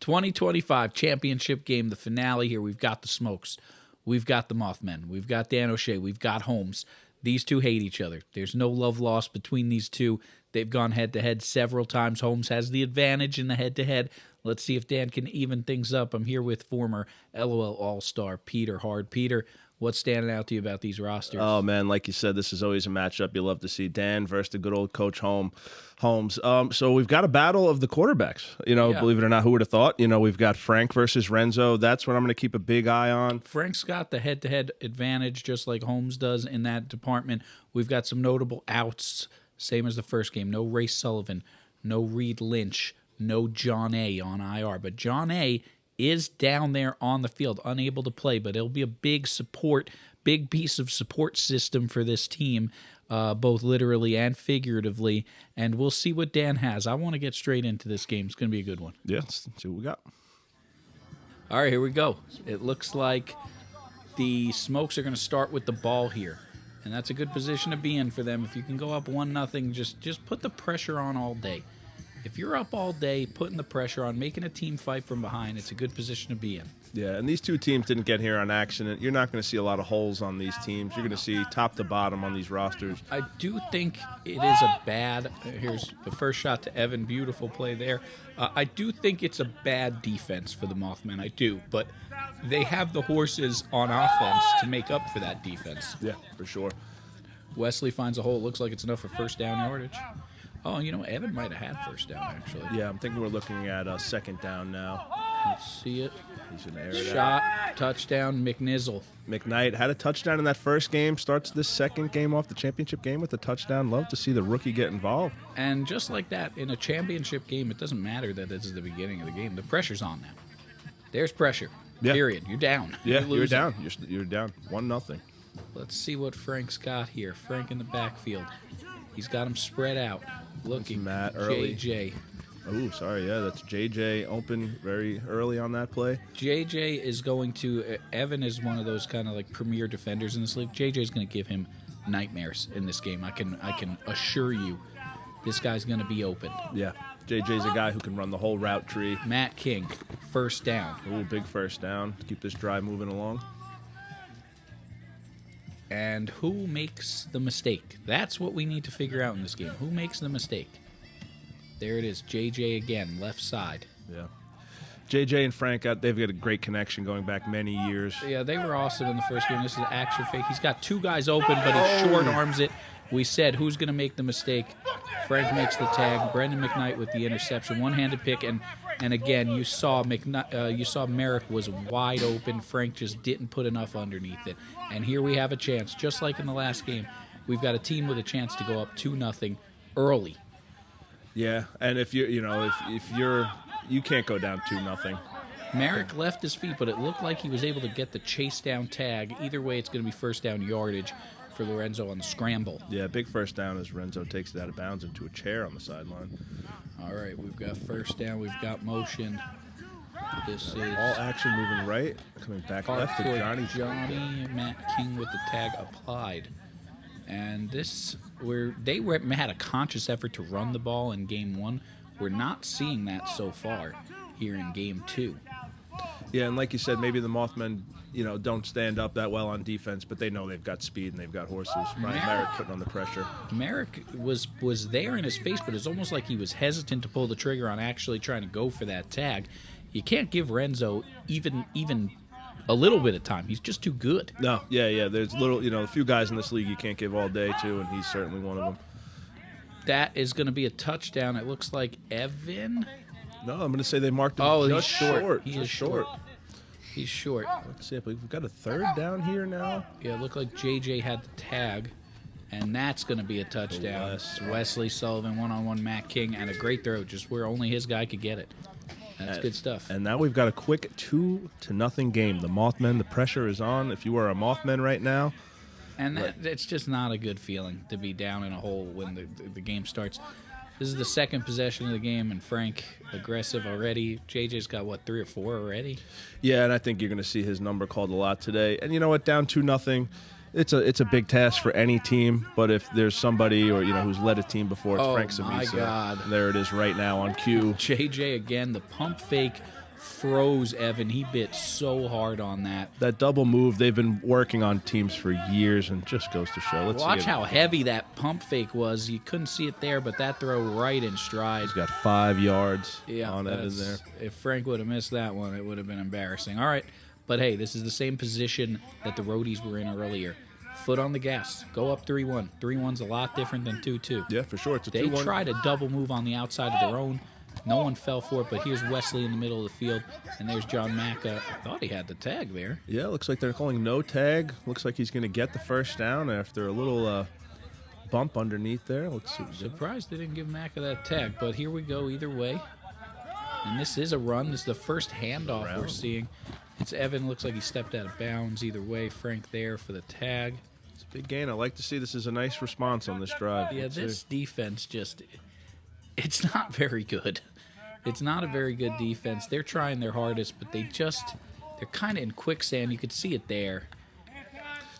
2025 championship game, the finale here. We've got the Smokes. We've got the Mothmen. We've got Dan O'Shea. We've got Holmes. These two hate each other. There's no love lost between these two. They've gone head-to-head several times. Holmes has the advantage in the head-to-head. Let's see if Dan can even things up. I'm here with former LOL All-Star Peter Hard. Peter, what's standing out to you about these rosters? Oh, man, like you said, this is always a matchup you love to see. Dan versus the good old Coach Holmes. So we've got a battle of the quarterbacks. Believe it or not, who would have thought? We've got Frank versus Renzo. That's what I'm going to keep a big eye on. Frank's got the head-to-head advantage just like Holmes does in that department. We've got some notable outs, same as the first game. No Ray Sullivan, no Reed Lynch, no John A. on IR. But John A. is down there on the field, unable to play, but it'll be a big piece of support system for this team, both literally and figuratively, and we'll see what Dan has. I want to get straight into this game. It's going to be a good one. Yeah, let's see what we got. All right, here we go. It looks like the Smokes are going to start with the ball here, and that's a good position to be in for them. If you can go up 1-0, just put the pressure on all day. If you're up all day, putting the pressure on, making a team fight from behind, it's a good position to be in. Yeah, and these two teams didn't get here on accident. You're not going to see a lot of holes on these teams. You're going to see top to bottom on these rosters. I do think it is a bad – here's the first shot to Evan. Beautiful play there. I do think it's a bad defense for the Mothmen. I do. But they have the horses on offense to make up for that defense. Yeah, for sure. Wesley finds a hole. It looks like it's enough for first down yardage. Oh, Evan might have had first down, actually. Yeah, I'm thinking we're looking at a second down now. Let's see it. He's in the area. Shot, touchdown, McNizzle. McKnight had a touchdown in that first game, starts this second game off, the championship game, with a touchdown. Love to see the rookie get involved. And just like that, in a championship game, it doesn't matter that this is the beginning of the game. The pressure's on now. There's pressure, period. You're down. Yeah, you're down. You're down. 1-0. Let's see what Frank's got here. Frank in the backfield. He's got him spread out. Looking. Matt early. JJ. Oh, sorry. Yeah, that's JJ open very early on that play. JJ is going to Evan is one of those kind of like premier defenders in this league. JJ is going to give him nightmares in this game. I can assure you this guy's going to be open. Yeah. JJ's a guy who can run the whole route tree. Matt King, first down. Ooh, big first down. Keep this drive moving along. And who makes the mistake? That's what we need to figure out in this game. Who makes the mistake? There it is. JJ again, left side. Yeah. JJ and Frank, they've got a great connection going back many years. Yeah, they were awesome in the first game. This is an action fake. He's got two guys open, but he short arms it. We said, who's going to make the mistake? Frank makes the tag. Brendan McKnight with the interception. One-handed pick, and again, you saw Merrick was wide open. Frank just didn't put enough underneath it. And here we have a chance, just like in the last game. We've got a team with a chance to go up 2-0 early. Yeah, and if you can't go down 2-0. Merrick left his feet, but it looked like he was able to get the chase down tag. Either way, it's going to be first down yardage for Lorenzo on the scramble. Yeah, big first down as Renzo takes it out of bounds into a chair on the sideline. All right, we've got first down. We've got motion. This is all action moving right, coming back left to Johnny. Matt King with the tag applied. And they had a conscious effort to run the ball in game one. We're not seeing that so far here in game two. Yeah, and like you said, maybe the Mothmen, don't stand up that well on defense, but they know they've got speed and they've got horses. Merrick putting on the pressure. Merrick was there in his face, but it's almost like he was hesitant to pull the trigger on actually trying to go for that tag. You can't give Renzo even a little bit of time. He's just too good. No, yeah. There's a few guys in this league you can't give all day to, and he's certainly one of them. That is going to be a touchdown. It looks like Evan. No, I'm going to say they marked him. Oh, he's short. He is short. He's short. Let's see. We've got a third down here now. Yeah, it looked like JJ had the tag, and that's going to be a touchdown. It's Wesley Sullivan, one-on-one Matt King, and a great throw, just where only his guy could get it. That's good stuff. And now we've got a quick 2-0 game. The Mothmen, the pressure is on. If you are a Mothmen right now. And it's just not a good feeling to be down in a hole when the game starts. This is the second possession of the game, and Frank aggressive already. JJ's got, 3 or 4 already? Yeah, and I think you're going to see his number called a lot today. And you know what? Down 2-0. It's a big task for any team, but if there's somebody who's led a team before, it's Frank Savisa. Oh my God! There it is right now on cue. JJ again, the pump fake froze Evan. He bit so hard on that. That double move, they've been working on teams for years, and just goes to show. Let's Watch how heavy that pump fake was. You couldn't see it there, but that throw right in stride. He's got 5 yards on Evan that's- there. If Frank would have missed that one, it would have been embarrassing. All right, but hey, this is the same position that the roadies were in earlier. Foot on the gas. Go up 3-1. 3-1's a lot different than 2-2. Yeah, for sure. It's a They 2-1. tried a double move on the outside of their own. No one fell for it, but here's Wesley in the middle of the field, and there's John Macca. I thought he had the tag there. Yeah, looks like they're calling no tag. Looks like he's going to get the first down after a little bump underneath there. Let's see. Surprised they didn't give Macca that tag, but here we go either way. And this is a run. This is the first handoff we're seeing. It's Evan. Looks like he stepped out of bounds. Either way, Frank there for the tag. It's a big gain. I like to see this is a nice response on this drive. Yeah, Let's this see. defense just, it's not very good. It's not a very good defense. They're trying their hardest, but they're kind of in quicksand. You could see it there.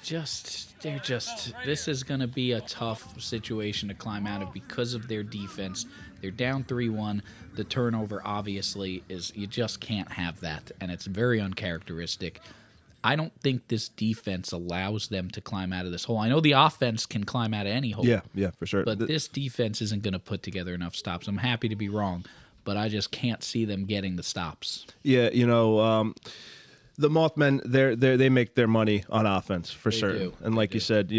This is going to be a tough situation to climb out of because of their defense. They're down 3-1. The turnover, obviously, is you just can't have that, and it's very uncharacteristic. I don't think this defense allows them to climb out of this hole. I know the offense can climb out of any hole. Yeah, for sure. But this defense isn't going to put together enough stops. I'm happy to be wrong, but I just can't see them getting the stops. Yeah, the Mothmen, they make their money on offense for certain. do. And like you said,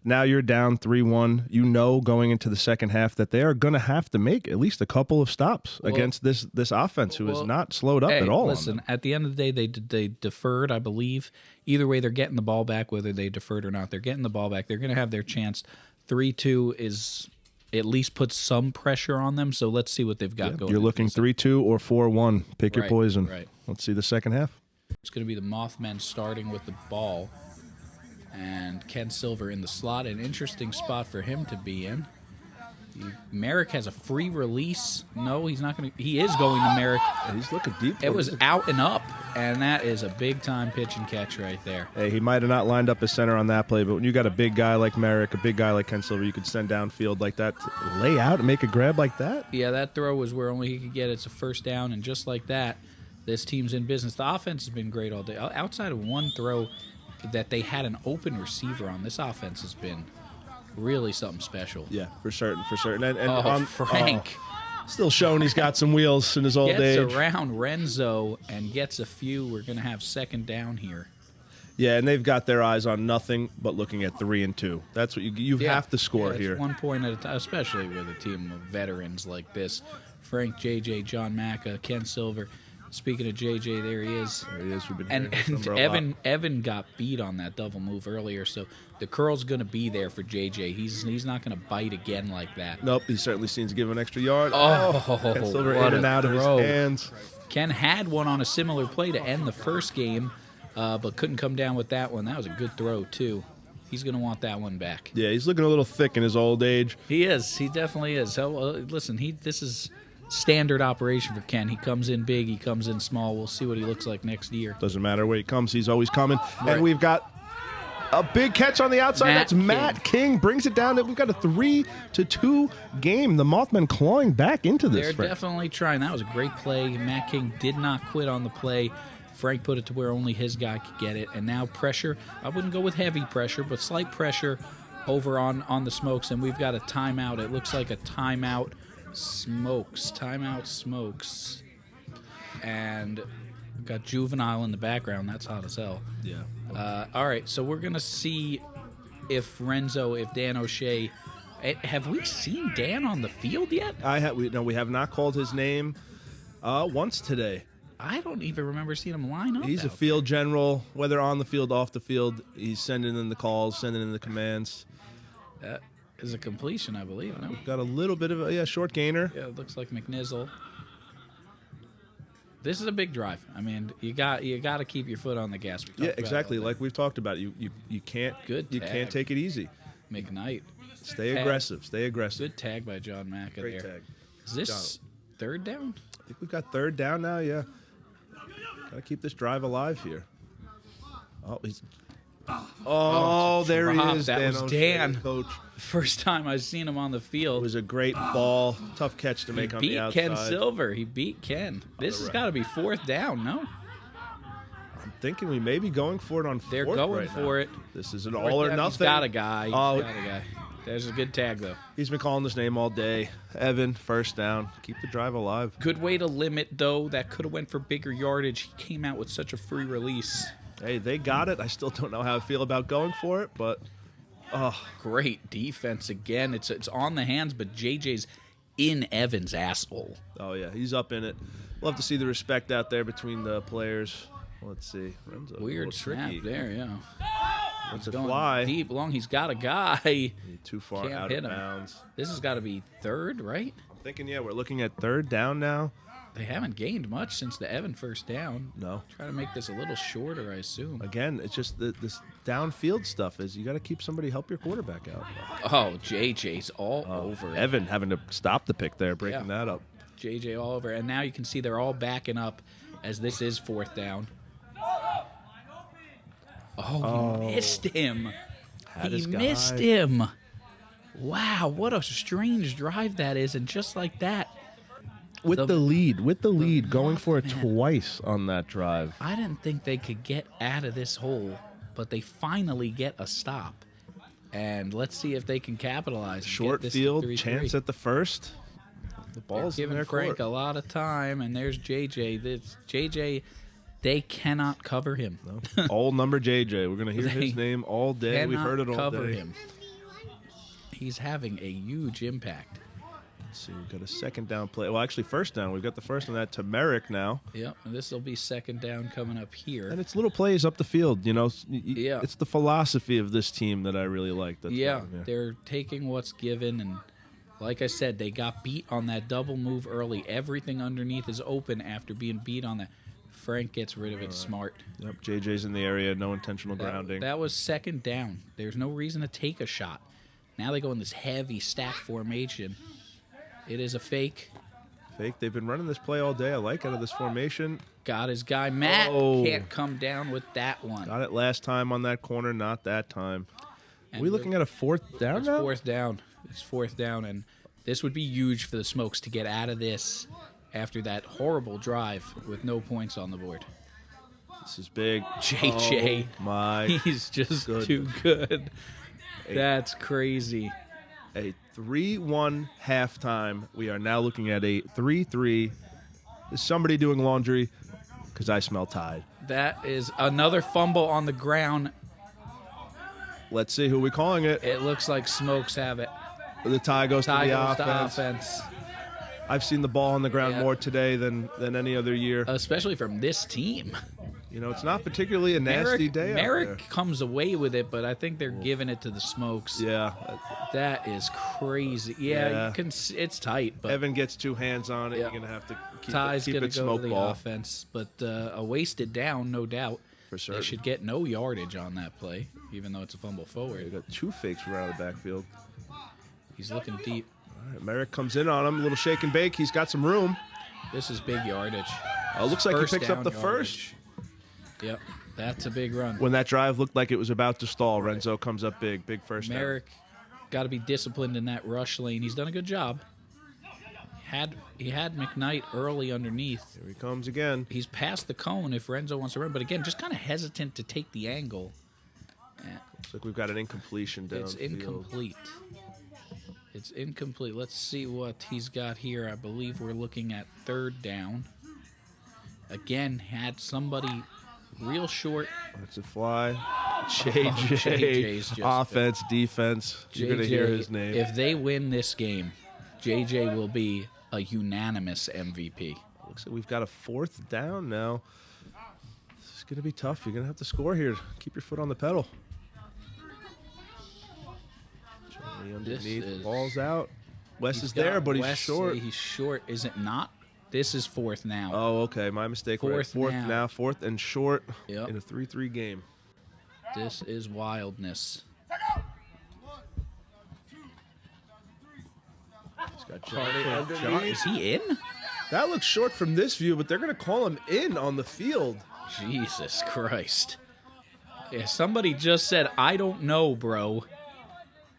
now you're down 3-1. Going into the second half that they are going to have to make at least a couple of stops against this offense, who is not slowed up at all. Listen, at the end of the day, they deferred, I believe. Either way, they're getting the ball back, whether they deferred or not. They're getting the ball back. They're going to have their chance. 3-2 is at least puts some pressure on them. So let's see what they've got going. You're looking 3-2 or 4-1. Pick your poison. Right. Let's see the second half. It's going to be the Mothmen starting with the ball. And Ken Silver in the slot. An interesting spot for him to be in. Merrick has a free release. No, he's not going to. He is going to Merrick. He's looking deep. It was out and up. And that is a big-time pitch and catch right there. Hey, he might have not lined up his center on that play, but when you got a big guy like Merrick, a big guy like Ken Silver, you could send downfield like that, lay out and make a grab like that. Yeah, that throw was where only he could get. It's a first down, and just like that, this team's in business. The offense has been great all day. Outside of one throw that they had an open receiver on, this offense has been really something special. Yeah, for certain. And Frank still showing he's got some wheels in his old gets age. around Renzo and gets a few. We're going to have second down here. Yeah, and they've got their eyes on nothing but looking at 3-2. That's what you have to score it's here. 1 point at a time, especially with a team of veterans like this. Frank, JJ, John Macca, Ken Silver. Speaking of JJ, there he is. There he is. We've been And hearing from him a lot. Evan got beat on that double move earlier, so the curl's going to be there for JJ. He's not going to bite again like that. Nope, he certainly seems to give an extra yard. Oh, Ken Silver what in and a out throw. of his hands. Ken had one on a similar play to end the first game, but couldn't come down with that one. That was a good throw, too. He's going to want that one back. Yeah, he's looking a little thick in his old age. He is. He definitely is. Listen, this is standard operation for Ken. He comes in big, he comes in small. We'll see what he looks like next year. Doesn't matter where he comes, he's always coming. Right. And we've got a big catch on the outside. That's Matt King. Brings it down. We've got a 3-2 game. The Mothmen clawing back into this. They're definitely trying. That was a great play. Matt King did not quit on the play. Frank put it to where only his guy could get it. And now pressure. I wouldn't go with heavy pressure, but slight pressure over on the Smokes. And we've got a timeout. It looks like a timeout. Timeout Smokes. And we've got Juvenile in the background. That's hot as hell. Yeah. All right, so we're going to see if Dan O'Shea. Have we seen Dan on the field yet? We have not called his name once today. I don't even remember seeing him line up. He's a field general, whether on the field, off the field. He's sending in the calls, sending in the commands. That is a completion, I believe. No? Got a little bit of a short gainer. Yeah, it looks like McNizzle. This is a big drive. I mean, you got to keep your foot on the gas. Yeah, exactly. Like we've talked about, you can't can't take it easy. McKnight. Stay aggressive. Good tag by John Macca Great there. tag. Is this third down? I think we've got third down now. Yeah, gotta keep this drive alive here. Oh, Oh, there he drop. is. That Dan was O'Shea, Dan. coach. First time I've seen him on the It field. was a great ball. Tough catch to make on the Beat outside. Ken Silver. He beat Ken. This has got to be 4th down, no? I'm thinking we may be going for it on 4th. They're going right for now. it. This is an all or nothing. He's got a guy. Oh. He's got a guy. There's a good tag, though. He's been calling his name all day. Evan, first down. Keep the drive alive. Good way to limit, though. That could have went for bigger yardage. He came out with such a free release. Hey, they got it. I still don't know how I feel about going for it, but Great defense again. It's on the hands, but JJ's in Evan's asshole. oh yeah, he's up in it. Love to see the respect out there between the players. Let's see. Renzo, Weird snap tricky. there, yeah. Wants to Going fly. deep long. He's got a guy. Too far Can't out hit of him. bounds. This has got to be 3rd, right? I'm thinking, yeah, we're looking at 3rd down now. They haven't gained much since the Evan first down. No. Try to make this a little shorter, I assume. Again, it's just this downfield stuff is you got to keep somebody help your quarterback out. Oh, JJ's all over it. Evan having to stop the pick there, breaking Yeah. that up. JJ all over. And now you can see they're all backing up as this is 4th down. Oh, he missed him. Had He his guy. missed him. Wow, what a strange drive that is. And just like that, With the lead, going for it Mothmen. twice on that drive. I didn't think they could get out of this hole, but they finally get a stop. And let's see if they can capitalize. And Short get this to field, 3-3. chance at the first. The ball's in Giving their Frank court. a lot of time, and there's JJ. JJ, they cannot cover him. All number JJ. We're going to hear They his name all day. We've heard it all cover day. him. He's having a huge impact. Let's see, we've got a 2nd down play. Well, actually, 1st down. We've got the first on that to Merrick now. Yep, and this will be 2nd down coming up here. And it's little plays up the field, you know. Yeah. It's the philosophy of this team that I really like. That's Yeah, fun, they're taking what's given, and like I said, they got beat on that double move early. Everything underneath is open after being beat on that. Frank gets rid of it smart. Yep, JJ's in the area. No intentional grounding. That was 2nd down. There's no reason to take a shot. Now they go in this heavy stack formation. It is a fake. Fake. They've been running this play all day. I like out of this formation. Got his guy. Matt Oh. can't come down with that one. Got it last time on that corner, not that time. Are And we looking at a 4th down It's now? 4th down. It's 4th down, and this would be huge for the Smokes to get out of this after that horrible drive with no points on the board. This is big. JJ, Oh, my. he's just Good. too good. That's crazy. A 3-1 halftime. We are now looking at a 3-3. Is somebody doing laundry? Because I smell Tide. That is another fumble on the ground. Let's see who we calling it. It looks like Smokes have it. The tie goes Tie to the goes offense. to offense, I've seen the ball on the ground Yeah. more today than any other year. especially from this team. You know, it's not particularly a nasty day out Merrick comes away with it, but I think they're giving it to the Smokes. there. Yeah. That is crazy. Yeah, Yeah. you can. It's tight, but Evan gets 2 hands on it. Yeah. You're going to have to keep Ty's it going to go smoke to the ball. offense, but a wasted down, no doubt. For They certain. should get no yardage on that play, even though it's a fumble We forward. got 2 fakes around the backfield. He's looking deep. All right, Merrick comes in on him. A little shake and bake. He's got some room. This is big yardage. Looks like he First picks up down the yardage. first. Yep, that's a big run. When that drive looked like it was about to stall, Renzo comes up big. Big first down. Merrick got to be disciplined in that rush lane. He's done a good job. He had McKnight early underneath. Here he comes again. He's past the cone if Renzo wants to run, but again, just kind of hesitant to take the angle. Looks like we've got an incompletion down. It's incomplete. It's incomplete. Let's see what he's got here. I believe we're looking at 3rd down. Again, had somebody real short. It's a fly. JJ's JJ. just- Offense, defense. You're going to hear his name. If they win this game, JJ will be a unanimous MVP. Looks like we've got a 4th down now. This is going to be tough. You're going to have to score here. Keep your foot on the pedal. Johnny underneath. is- Ball's out. Wes He's is there, got but he's Wes, short. He's short. Is it not? This is 4th now. Oh, okay. My mistake. We're at 4th now. 4th and short Yep. in a 3-3 game. This is wildness. He's got Johnny underneath. Is he in? That looks short from this view, but they're going to call him in on the field. Jesus Christ. Yeah, somebody just said, I don't know, bro.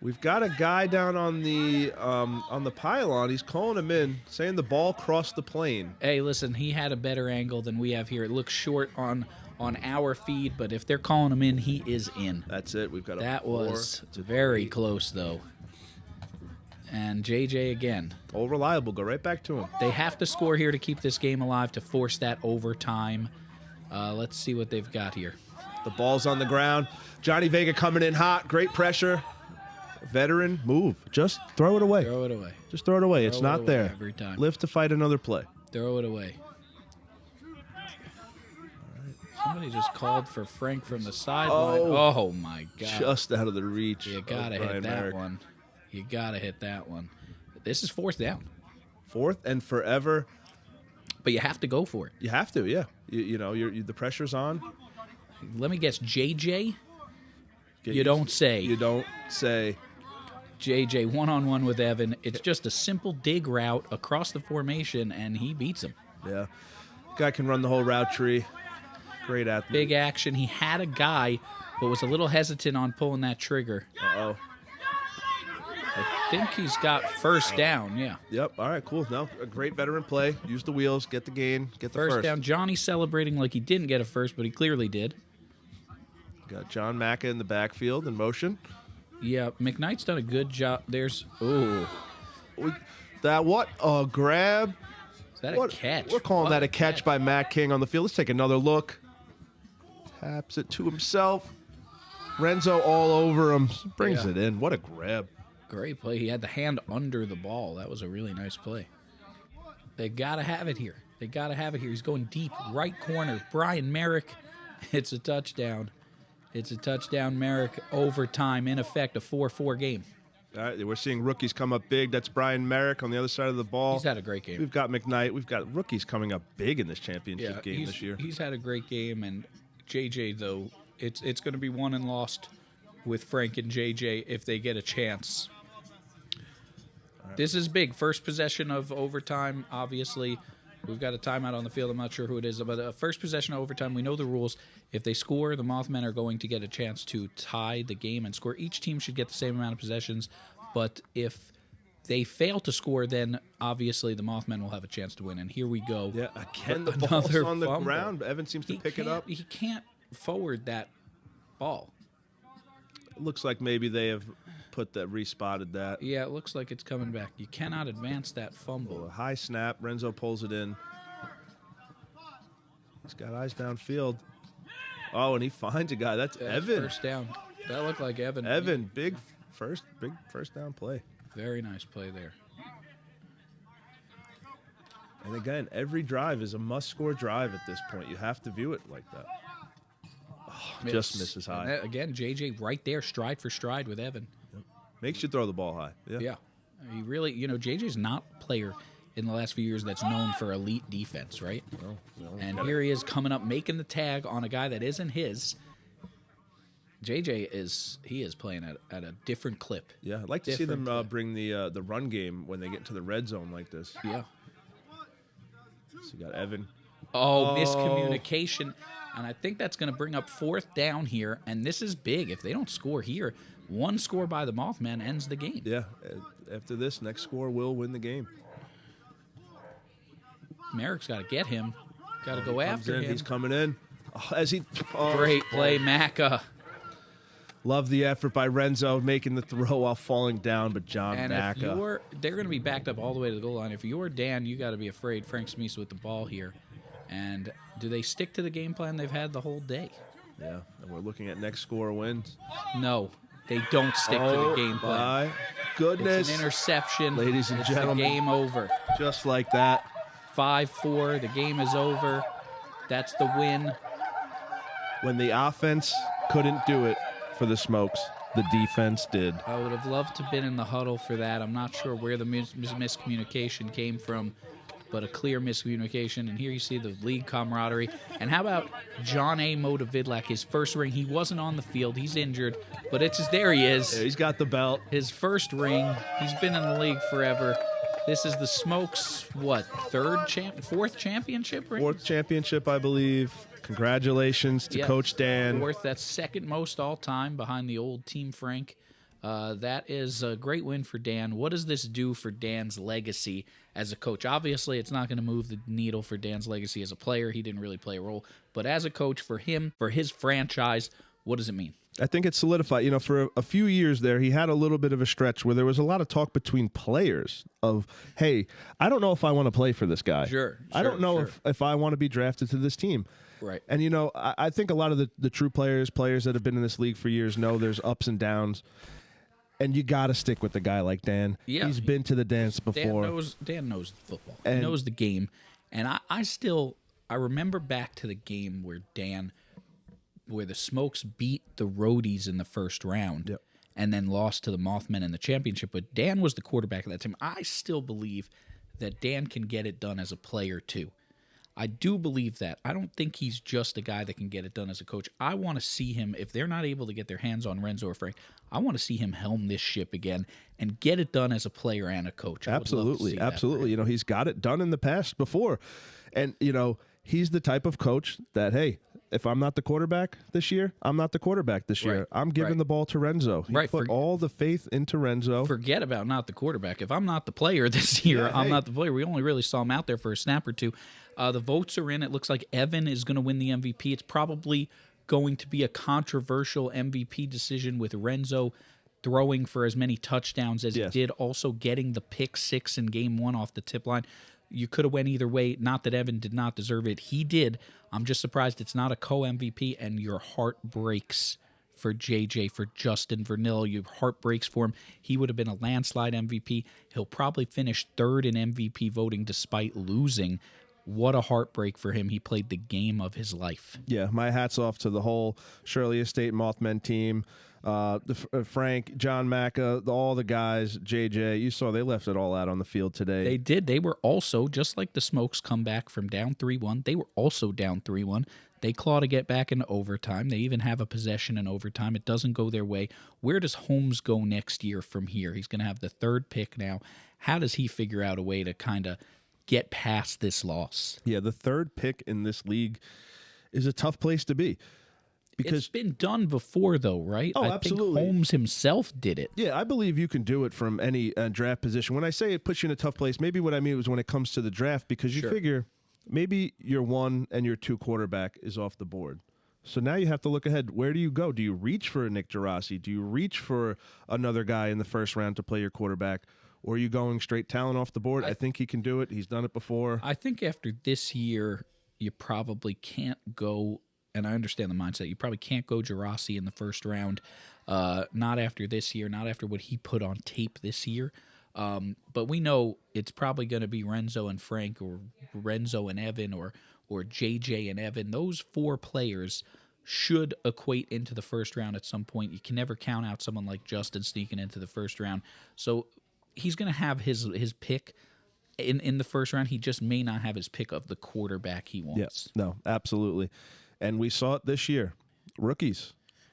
We've got a guy down on the pylon. He's calling him in, saying the ball crossed the plane. Hey, listen, he had a better angle than we have here. It looks short on our feed, but if they're calling him in, he is in. That's it. We've got a That 4 was to very 3. close, though. And JJ again. All reliable. Go right back to him. They have to score here to keep this game alive, to force that overtime. Let's see what they've got here. The ball's on the ground. Johnny Vega coming in hot. Great pressure. Veteran, move. Just throw it away. Throw it away. Just throw it away. It's Throw it not away there. every time. Live to fight another play. Throw it away. Somebody just called for Frank from the sideline. Oh my God. Just out of the reach. You got to hit that one. You got to hit that one. This is 4th down. 4th and forever. But you have to go for it. You have to, yeah. You know, the pressure's on. Let me guess, JJ? Get You don't say. You don't say. JJ one-on-one with Evan. It's just a simple dig route across the formation, and he beats him. Yeah. Guy can run the whole route tree. Great athlete. Big action. He had a guy, but was a little hesitant on pulling that trigger. Uh-oh. I think he's got 1st down, yeah. Yep. All right, cool. No, a great veteran play. Use the wheels, get the gain, get the First first. down. Johnny celebrating like he didn't get a first, but he clearly did. Got John Macca in the backfield in motion. Yeah, McKnight's done a good job. There's, That what? A grab. Is that What? a catch? We're calling What that a catch by Matt King on the field. Let's take another look. Taps it to himself. Renzo all over him. Brings Yeah. it in. What a grab. Great play. He had the hand under the ball. That was a really nice play. They got to have it here. They got to have it here. He's going deep, right corner. Brian Merrick. It's a touchdown. It's a touchdown, Merrick. Overtime, in effect, a 4-4 game. All right, we're seeing rookies come up big. That's Brian Merrick on the other side of the ball. He's had a great game. We've got McKnight. We've got rookies coming up big in this championship game he's, this year. He's had a great game, and JJ, though, it's going to be won and lost with Frank and JJ if they get a chance. This is big. First possession of overtime, obviously. We've got a timeout on the field. I'm not sure who it is. But first possession of overtime, we know the rules. If they score, the Mothmen are going to get a chance to tie the game and score. Each team should get the same amount of possessions. But if they fail to score, then obviously the Mothmen will have a chance to win. And here we go. Yeah, again, the ball's Another on the fumble. ground. Evan seems to pick it up. He can't forward that ball. It looks like maybe they have respotted that. Yeah, it looks like it's coming back. You cannot advance that fumble. A high snap. Renzo pulls it in. He's got eyes downfield. Oh, and he finds a guy. That's Evan. First down. That looked like Evan. Evan, big first down play. Very nice play there. And again, every drive is a must-score drive at this point. You have to view it like that. Oh, just misses high. And that, again, JJ right there, stride for stride with Evan. Makes you throw the ball high. Yeah. He really, JJ's not a player in the last few years that's known for elite defense, right? No, and here he is coming up, making the tag on a guy that isn't his. JJ is playing at a different clip. Yeah, I'd like to see them bring the run game when they get into the red zone like this. Yeah. So you got Evan. Oh, miscommunication. And I think that's going to bring up 4th down here. And this is big. If they don't score here, one score by the Mothmen ends the game. Yeah, after this, next score will win the game. Merrick's got to get him. Got to go after him. He's coming in. Great play, Macca. Love the effort by Renzo making the throw while falling down, but John Macca. They're going to be backed up all the way to the goal line. If you're Dan, you got to be afraid Frank Smith with the ball here. And do they stick to the game plan they've had the whole day? Yeah, and we're looking at next score wins. No, they don't stick to the game plan. My goodness. It's an interception. Ladies and gentlemen. The game over. Just like that. 5-4. The game is over. That's the win. When the offense couldn't do it for the Smokes, the defense did. I would have loved to have been in the huddle for that. I'm not sure where the miscommunication came from, but a clear miscommunication. And here you see the league camaraderie. And how about John A. Modavidlak, his first ring? He wasn't on the field. He's injured, but there he is. Yeah, he's got the belt. His first ring. He's been in the league forever. This is the Smokes, fourth championship ring? Fourth championship, I believe. Congratulations to Coach Dan. Fourth, that's second most all time behind the old Team Frank. That is a great win for Dan. What does this do for Dan's legacy as a coach? Obviously, it's not going to move the needle for Dan's legacy as a player. He didn't really play a role. But as a coach, for him, for his franchise, what does it mean? I think it's solidified. You know, for a few years there, he had a little bit of a stretch where there was a lot of talk between players of, hey, I don't know if I want to play for this guy. Sure. I don't know if I want to be drafted to this team. Right. And, you know, I think a lot of the true players that have been in this league for years know there's ups and downs. And you got to stick with the guy like Dan. Yeah. He's been to the dance before. Dan knows football. He knows the game. And I remember back to the game where the Smokes beat the Roadies in the first round. Yep. And then lost to the Mothmen in the championship. But Dan was the quarterback of that team. I still believe that Dan can get it done as a player too. I do believe that. I don't think he's just a guy that can get it done as a coach. I want to see him, if they're not able to get their hands on Renzo or Frank, I want to see him helm this ship again and get it done as a player and a coach. Absolutely. Absolutely. You know, he's got it done in the past before. And, you know, he's the type of coach that, hey, if I'm not the quarterback this year, I'm not the quarterback this year. I'm giving the ball to Renzo. He put all the faith into Renzo. Forget about not the quarterback. If I'm not the player this year, I'm not the player. We only really saw him out there for a snap or two. The votes are in. It looks like Evan is going to win the MVP. It's probably going to be a controversial MVP decision with Renzo throwing for as many touchdowns as he did, also getting the pick 6 in game 1 off the tip line. You could have went either way. Not that Evan did not deserve it. He did. I'm just surprised it's not a co-MVP, and your heart breaks for JJ, for Justin Vernillo. Your heart breaks for him. He would have been a landslide MVP. He'll probably finish 3rd in MVP voting despite losing. What a heartbreak for him. He played the game of his life. Yeah, my hat's off to the whole Shirley Estate Mothmen team. Frank, John Macca, all the guys, JJ, you saw they left it all out on the field today. They did. They were also, just like the Smokes come back from down 3-1, they were also down 3-1. They claw to get back into overtime. They even have a possession in overtime. It doesn't go their way. Where does Holmes go next year from here? He's going to have the 3rd pick now. How does he figure out a way to kind of get past this loss? Yeah, the 3rd pick in this league is a tough place to be. Because it's been done before, though, right? Oh, I absolutely. think Holmes himself did it. Yeah, I believe you can do it from any draft position. When I say it puts you in a tough place, maybe what I mean was when it comes to the draft, because you figure maybe your 1 and your 2 quarterback is off the board. So now you have to look ahead. Where do you go? Do you reach for a Nick Gerasi? Do you reach for another guy in the first round to play your quarterback? Or are you going straight talent off the board? I think he can do it. He's done it before. I think after this year, you probably can't go, and I understand the mindset, you probably can't go Gerasi in the first round. Not after this year, not after what he put on tape this year. But we know it's probably going to be Renzo and Frank, or Renzo and Evan, or JJ and Evan. Those 4 players should equate into the first round at some point. You can never count out someone like Justin sneaking into the first round. So he's going to have his pick in the first round. He just may not have his pick of the quarterback he wants. Yes, no, absolutely. And we saw it this year. Rookies.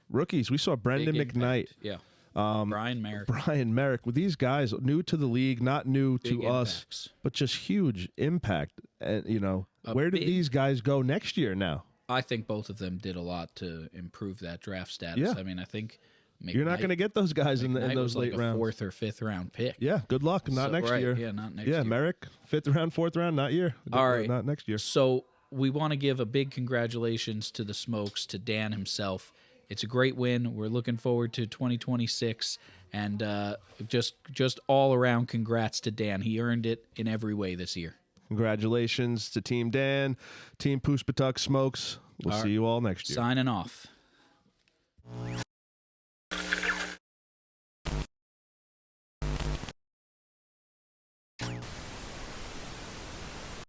We saw Brendan McKnight. Yeah. Brian Merrick. With these guys, new to the league, not new Big to us, impacts. but just huge impact. And, you know, where do these guys go next year now? I think both of them did a lot to improve that draft status. Yeah. I mean, I think you're not going to get those guys in those late rounds. 4th or 5th round pick. Yeah, good luck. Not next year. Yeah, not next year. Yeah, Merrick, 5th round, 4th round, not right. Next year. So we want to give a big congratulations to the Smokes, to Dan himself. It's a great win. We're looking forward to 2026, and just all around congrats to Dan. He earned it in every way this year. Congratulations to Team Dan, Team Pushpatuk Smokes. We'll see you all next year. Signing off.